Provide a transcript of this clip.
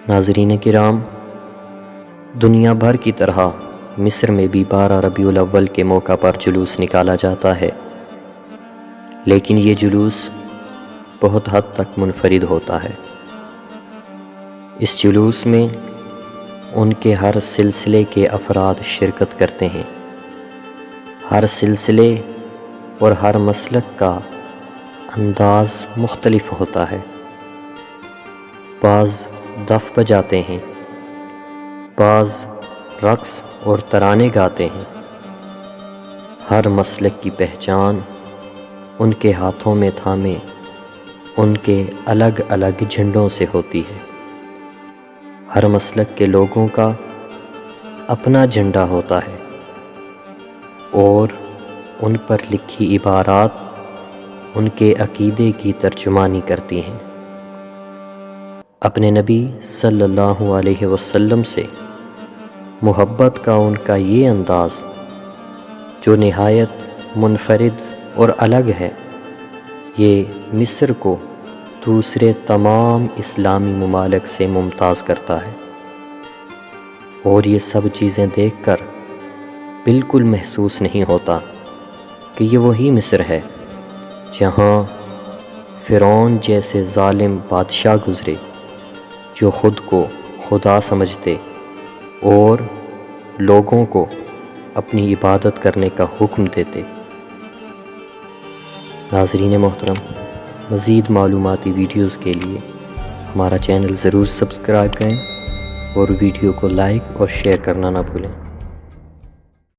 ناظرین کرام، دنیا بھر کی طرح مصر میں بھی 12 ربیع الاول کے موقع پر جلوس نکالا جاتا ہے، لیکن یہ جلوس بہت حد تک منفرد ہوتا ہے۔ اس جلوس میں ان کے ہر سلسلے کے افراد شرکت کرتے ہیں۔ ہر سلسلے اور ہر مسلک کا انداز مختلف ہوتا ہے۔ بعض دف بجاتے ہیں، بعض رقص اور ترانے گاتے ہیں۔ ہر مسلک کی پہچان ان کے ہاتھوں میں تھامے ان کے الگ الگ جھنڈوں سے ہوتی ہے۔ ہر مسلک کے لوگوں کا اپنا جھنڈا ہوتا ہے اور ان پر لکھی عبارات ان کے عقیدے کی ترجمانی کرتی ہیں۔ اپنے نبی صلی اللہ علیہ وسلم سے محبت کا ان کا یہ انداز جو نہایت منفرد اور الگ ہے، یہ مصر کو دوسرے تمام اسلامی ممالک سے ممتاز کرتا ہے، اور یہ سب چیزیں دیکھ کر بالکل محسوس نہیں ہوتا کہ یہ وہی مصر ہے جہاں فرعون جیسے ظالم بادشاہ گزرے جو خود کو خدا سمجھتے اور لوگوں کو اپنی عبادت کرنے کا حکم دیتے۔ ناظرین محترم، مزید معلوماتی ویڈیوز کے لیے ہمارا چینل ضرور سبسکرائب کریں اور ویڈیو کو لائک اور شیئر کرنا نہ بھولیں۔